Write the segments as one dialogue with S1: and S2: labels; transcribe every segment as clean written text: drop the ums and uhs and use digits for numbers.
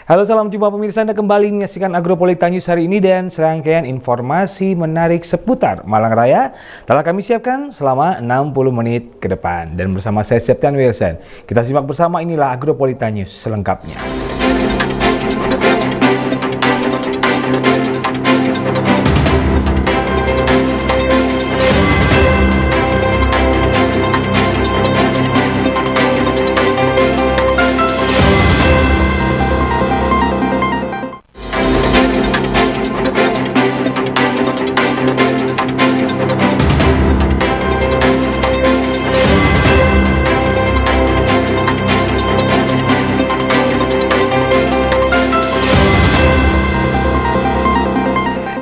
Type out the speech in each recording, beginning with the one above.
S1: Halo, salam jumpa pemirsa, Anda kembali menyaksikan Agropolita News hari ini dan serangkaian informasi menarik seputar Malang Raya telah kami siapkan selama 60 menit ke depan. Dan bersama saya Septian Wilson, kita simak bersama, inilah Agropolita News selengkapnya.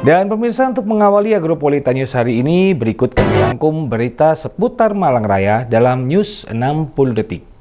S1: Dan pemirsa, untuk mengawali Agropolita News hari ini, berikut kami rangkum berita seputar Malang Raya dalam News 60 Detik.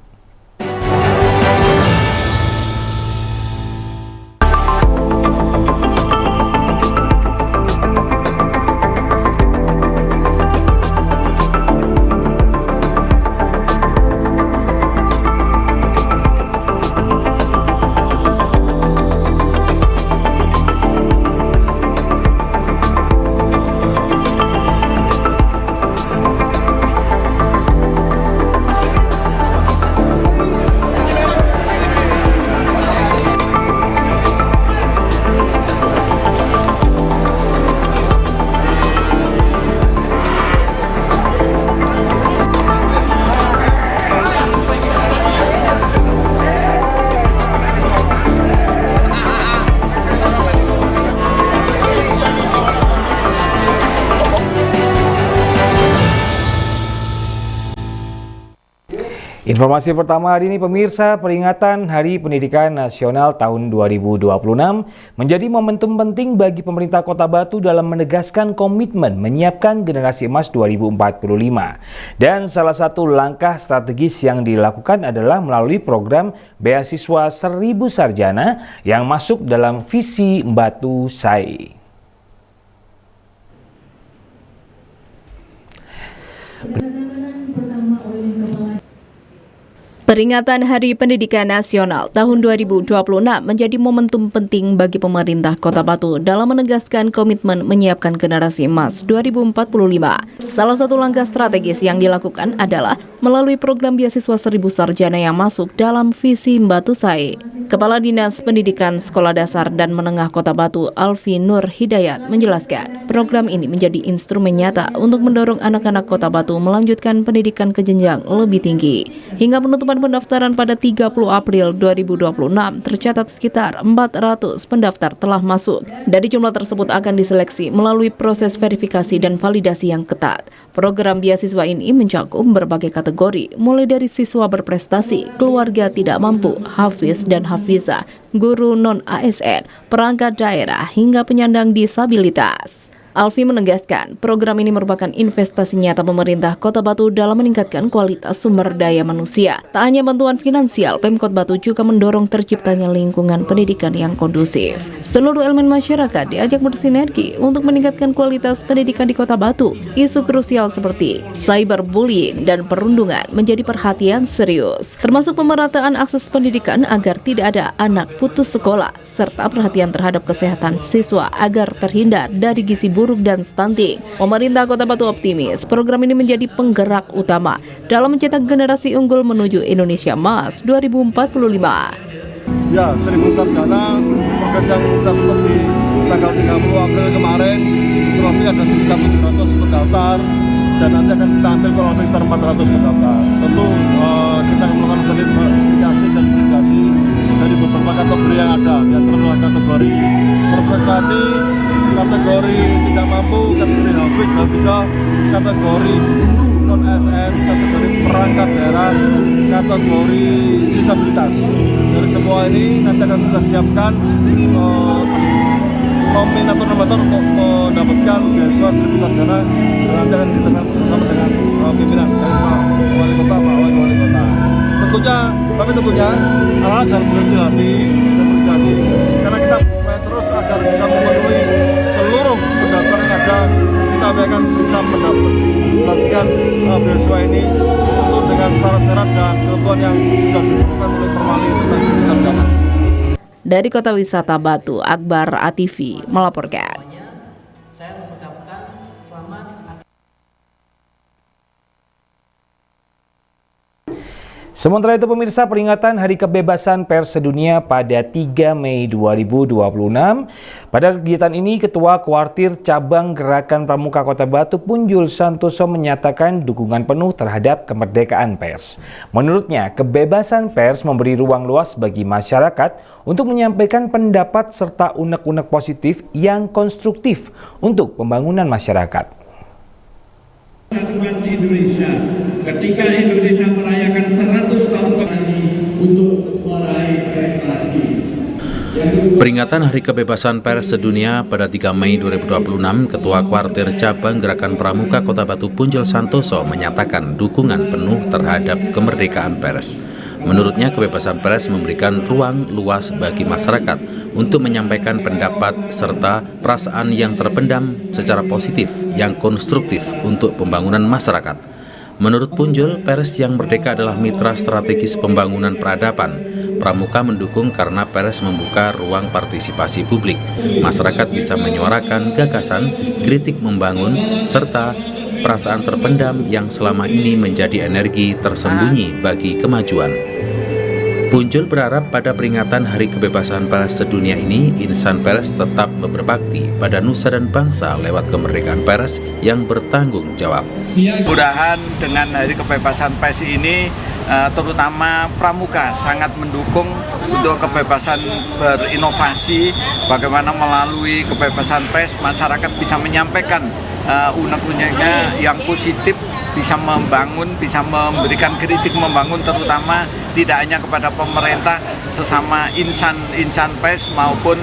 S1: Informasi pertama hari ini, pemirsa, peringatan Hari Pendidikan Nasional tahun 2026 menjadi momentum penting bagi pemerintah Kota Batu dalam menegaskan komitmen menyiapkan generasi emas 2045. Dan salah satu langkah strategis yang dilakukan adalah melalui program beasiswa 1000 sarjana yang masuk dalam visi Batu Sai.
S2: Peringatan Hari Pendidikan Nasional tahun 2026 menjadi momentum penting bagi pemerintah Kota Batu dalam menegaskan komitmen menyiapkan generasi emas 2045. Salah satu langkah strategis yang dilakukan adalah melalui program beasiswa 1000 sarjana yang masuk dalam visi Batu Sai. Kepala Dinas Pendidikan Sekolah Dasar dan Menengah Kota Batu, Alfi Nur Hidayat, menjelaskan program ini menjadi instrumen nyata untuk mendorong anak-anak Kota Batu melanjutkan pendidikan ke jenjang lebih tinggi. Hingga penutupan pendaftaran pada 30 April 2026 tercatat sekitar 400 pendaftar telah masuk. Dari jumlah tersebut akan diseleksi melalui proses verifikasi dan validasi yang ketat. Program beasiswa ini mencakup berbagai kategori, mulai dari siswa berprestasi, keluarga tidak mampu, hafiz dan hafizah, guru non-ASN, perangkat daerah hingga penyandang disabilitas. Alfi menegaskan, program ini merupakan investasi nyata pemerintah Kota Batu dalam meningkatkan kualitas sumber daya manusia. Tak hanya bantuan finansial, Pemkot Batu juga mendorong terciptanya lingkungan pendidikan yang kondusif. Seluruh elemen masyarakat diajak bersinergi untuk meningkatkan kualitas pendidikan di Kota Batu. Isu krusial seperti cyberbullying dan perundungan menjadi perhatian serius, termasuk pemerataan akses pendidikan agar tidak ada anak putus sekolah, serta perhatian terhadap kesehatan siswa agar terhindar dari gizi buruk dan stunting. Pemerintah Kota Batu optimis program ini menjadi penggerak utama dalam mencetak generasi unggul menuju Indonesia Emas 2045.
S3: Ya, 1000 sarjana program yang kita tutup di tanggal 30 April kemarin, kurang lebih ada sekitar 700 pendaftar dan nanti akan kita ambil kurang lebih sekitar 400 pendaftar. Tentu kita akan melakukan verifikasi dan validasi dari beberapa kategori yang ada, yang adalah kategori berprestasi, kategori tidak mampu, kategori hafiz, hafizah, kategori guru non-ASN, kategori perangkat daerah, kategori disabilitas. Dari semua ini nanti akan kita siapkan nominator-nominator untuk mendapatkan beasiswa 1000 sarjana dan nanti akan ditengah bersama dengan pimpinan dari Pak Wali Kota, Pak Wali Kota. Tentunya anak-anak jangan berkecil hati, karena kita upaya terus agar bisa memenuhi seluruh pendaftar yang ada. Kita akan bisa mendapatkan beasiswa ini tentu dengan syarat-syarat dan ketentuan yang sudah ditentukan oleh Perwali Kota Sarjana.
S2: Dari Kota Wisata Batu, Akbar ATV melaporkan.
S1: Sementara itu pemirsa, peringatan Hari Kebebasan Pers Sedunia pada 3 Mei 2026. Pada kegiatan ini, Ketua Kuartir Cabang Gerakan Pramuka Kota Batu Punjul Santoso menyatakan dukungan penuh terhadap kemerdekaan pers. Menurutnya, kebebasan pers memberi ruang luas bagi masyarakat untuk menyampaikan pendapat serta unek-unek positif yang konstruktif untuk pembangunan masyarakat.
S4: Kesatuan Indonesia ketika Indonesia merayakan 100 tahun untuk meraih prestasi.
S5: Peringatan Hari Kebebasan Pers Sedunia pada 3 Mei 2026, Ketua Kuartir Cabang Gerakan Pramuka Kota Batu Punjul Santoso menyatakan dukungan penuh terhadap kemerdekaan pers. Menurutnya, kebebasan pers memberikan ruang luas bagi masyarakat untuk menyampaikan pendapat serta perasaan yang terpendam secara positif yang konstruktif untuk pembangunan masyarakat. Menurut Punjul, pers yang merdeka adalah mitra strategis pembangunan peradaban. Pramuka mendukung karena pers membuka ruang partisipasi publik. Masyarakat bisa menyuarakan gagasan, kritik membangun, serta perasaan terpendam yang selama ini menjadi energi tersembunyi bagi kemajuan. Punjul berharap pada peringatan Hari Kebebasan Pers Sedunia ini, insan pers tetap berbakti pada nusa dan bangsa lewat kemerdekaan pers yang bertanggung jawab.
S6: Mudah-mudahan dengan Hari Kebebasan Pers ini, terutama Pramuka sangat mendukung untuk kebebasan berinovasi, bagaimana melalui kebebasan pers masyarakat bisa menyampaikan unek-uneknya yang positif, bisa membangun, bisa memberikan kritik membangun, terutama tidak hanya kepada pemerintah, sesama insan pers maupun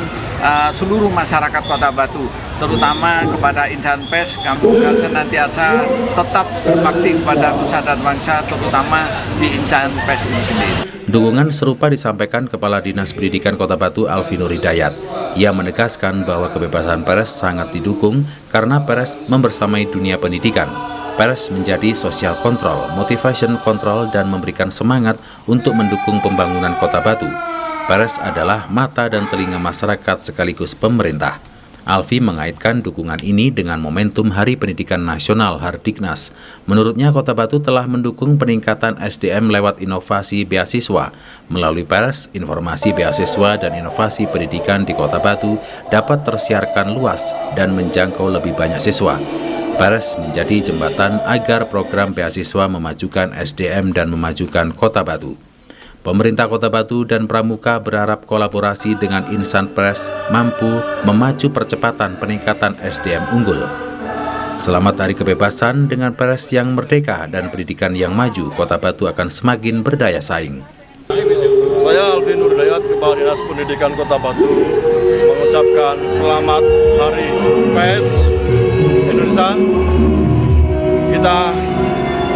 S6: seluruh masyarakat Kota Batu, terutama kepada insan pers. Kami akan senantiasa tetap berbakti kepada nusa dan bangsa, terutama di insan pers ini sendiri.
S5: Dukungan serupa disampaikan Kepala Dinas Pendidikan Kota Batu Alfi Nur Hidayat. Ia menegaskan bahwa kebebasan pers sangat didukung karena pers membersamai dunia pendidikan. Pers menjadi social control, motivation control, dan memberikan semangat untuk mendukung pembangunan Kota Batu. Pers adalah mata dan telinga masyarakat sekaligus pemerintah. Alfi mengaitkan dukungan ini dengan momentum Hari Pendidikan Nasional Hardiknas. Menurutnya, Kota Batu telah mendukung peningkatan SDM lewat inovasi beasiswa. Melalui pers, informasi beasiswa dan inovasi pendidikan di Kota Batu dapat tersiarkan luas dan menjangkau lebih banyak siswa. Pers menjadi jembatan agar program beasiswa memajukan SDM dan memajukan Kota Batu. Pemerintah Kota Batu dan Pramuka berharap kolaborasi dengan insan pers mampu memacu percepatan peningkatan SDM unggul. Selamat Hari Kebebasan. Dengan pers yang merdeka dan pendidikan yang maju, Kota Batu akan semakin berdaya saing.
S3: Saya Alfi Nur Hidayat, Kepala Dinas Pendidikan Kota Batu, mengucapkan selamat Hari Pers Indonesia. Kita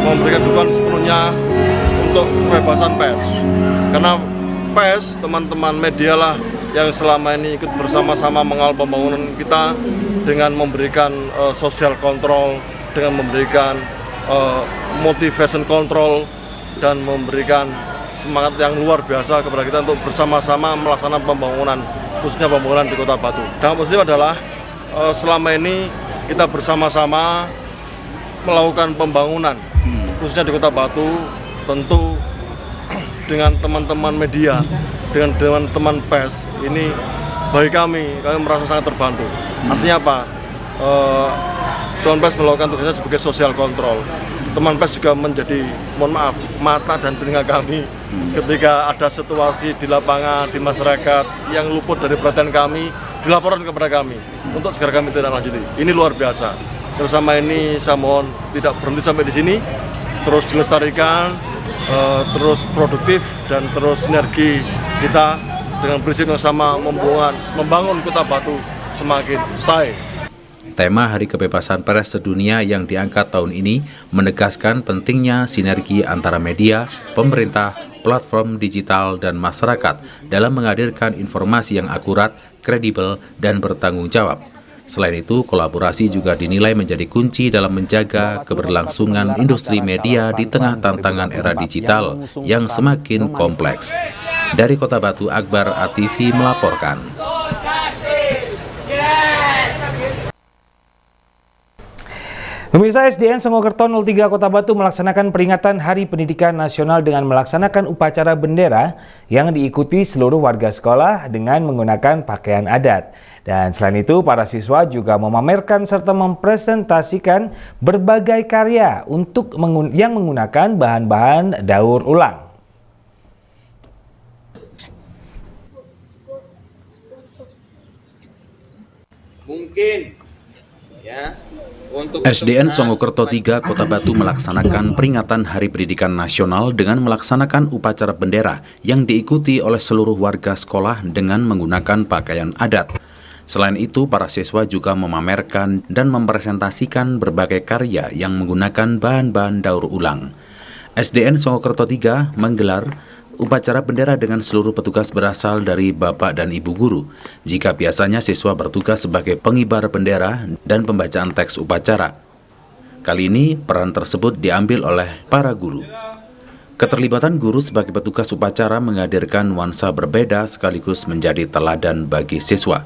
S3: memberikan dukungan sepenuhnya untuk kebebasan pers, karena pers, teman-teman media lah yang selama ini ikut bersama-sama mengawal pembangunan kita dengan memberikan social control, dengan memberikan motivation control, dan memberikan semangat yang luar biasa kepada kita untuk bersama-sama melaksanakan pembangunan, khususnya pembangunan di Kota Batu. Dan positif adalah selama ini kita bersama-sama melakukan pembangunan, khususnya di Kota Batu. Tentu dengan teman-teman media, dengan teman-teman pers, ini bagi kami merasa sangat terbantu. Artinya apa? Teman pers melakukan tugasnya sebagai social control. Teman pers juga menjadi, mohon maaf, mata dan telinga kami ketika ada situasi di lapangan, di masyarakat yang luput dari perhatian kami, dilaporkan kepada kami untuk segera kami tindak lanjuti. Ini luar biasa. Bersama ini saya mohon tidak berhenti sampai di sini, terus dilestarikan, terus produktif, dan terus sinergi kita dengan prinsip yang sama membangun Kota Batu semakin sae.
S5: Tema Hari Kebebasan Pers Sedunia yang diangkat tahun ini menegaskan pentingnya sinergi antara media, pemerintah, platform digital, dan masyarakat dalam menghadirkan informasi yang akurat, kredibel, dan bertanggung jawab. Selain itu, kolaborasi juga dinilai menjadi kunci dalam menjaga keberlangsungan industri media di tengah tantangan era digital yang semakin kompleks. Dari Kota Batu, Akbar ATV melaporkan.
S1: Pemirsa, SDN Senggokerto 03 Kota Batu melaksanakan peringatan Hari Pendidikan Nasional dengan melaksanakan upacara bendera yang diikuti seluruh warga sekolah dengan menggunakan pakaian adat. Dan selain itu, para siswa juga memamerkan serta mempresentasikan berbagai karya yang menggunakan bahan-bahan daur ulang.
S5: SDN Senggokerto 3 Kota Batu melaksanakan peringatan Hari Pendidikan Nasional dengan melaksanakan upacara bendera yang diikuti oleh seluruh warga sekolah dengan menggunakan pakaian adat. Selain itu, para siswa juga memamerkan dan mempresentasikan berbagai karya yang menggunakan bahan-bahan daur ulang. SDN Senggokerto 3 menggelar upacara bendera dengan seluruh petugas berasal dari Bapak dan Ibu guru. Jika biasanya siswa bertugas sebagai pengibar bendera dan pembacaan teks upacara, kali ini peran tersebut diambil oleh para guru. Keterlibatan guru sebagai petugas upacara menghadirkan nuansa berbeda sekaligus menjadi teladan bagi siswa.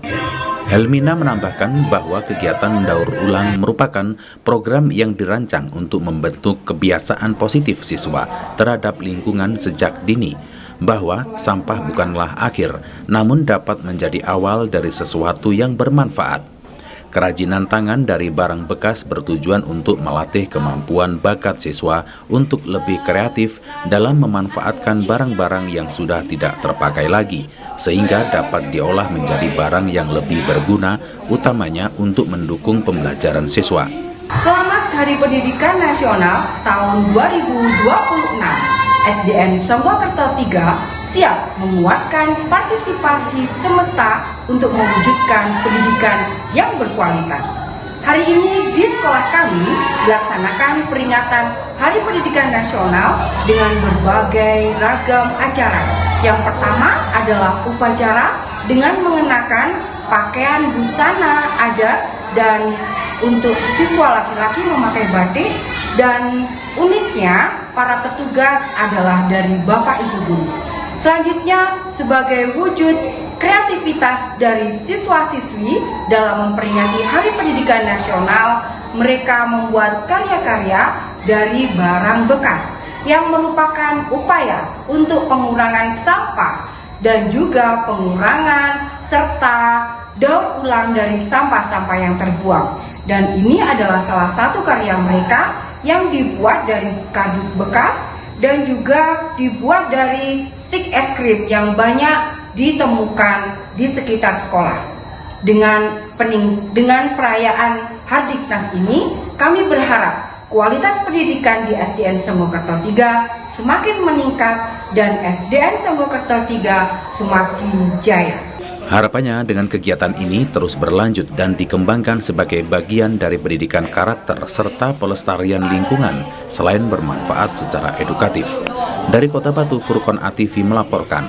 S5: Helmina menambahkan bahwa kegiatan daur ulang merupakan program yang dirancang untuk membentuk kebiasaan positif siswa terhadap lingkungan sejak dini, bahwa sampah bukanlah akhir, namun dapat menjadi awal dari sesuatu yang bermanfaat. Kerajinan tangan dari barang bekas bertujuan untuk melatih kemampuan bakat siswa untuk lebih kreatif dalam memanfaatkan barang-barang yang sudah tidak terpakai lagi, sehingga dapat diolah menjadi barang yang lebih berguna, utamanya untuk mendukung pembelajaran siswa.
S7: Selamat Hari Pendidikan Nasional tahun 2026. SDN Senggokerto 3 siap menguatkan partisipasi semesta untuk mewujudkan pendidikan yang berkualitas. Hari ini di sekolah kami dilaksanakan peringatan Hari Pendidikan Nasional dengan berbagai ragam acara. Yang pertama adalah upacara dengan mengenakan pakaian busana adat, dan untuk siswa laki-laki memakai batik, dan uniknya para petugas adalah dari Bapak Ibu guru. Selanjutnya, sebagai wujud kreativitas dari siswa-siswi dalam memperingati Hari Pendidikan Nasional, mereka membuat karya-karya dari barang bekas yang merupakan upaya untuk pengurangan sampah dan juga pengurangan serta daur ulang dari sampah-sampah yang terbuang. Dan ini adalah salah satu karya mereka yang dibuat dari kardus bekas dan juga dibuat dari stik es krim yang banyak ditemukan di sekitar sekolah. Dengan perayaan Hardiknas ini, kami berharap kualitas pendidikan di SDN Senggokerto 3 semakin meningkat dan SDN Senggokerto 3 semakin jaya.
S5: Harapannya dengan kegiatan ini terus berlanjut dan dikembangkan sebagai bagian dari pendidikan karakter serta pelestarian lingkungan selain bermanfaat secara edukatif. Dari Kota Batu, Furqon ATV melaporkan.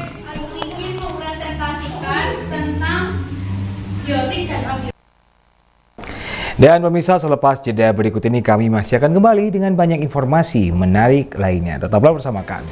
S1: Dan pemirsa, selepas jeda berikut ini kami masih akan kembali dengan banyak informasi menarik lainnya. Tetaplah bersama kami.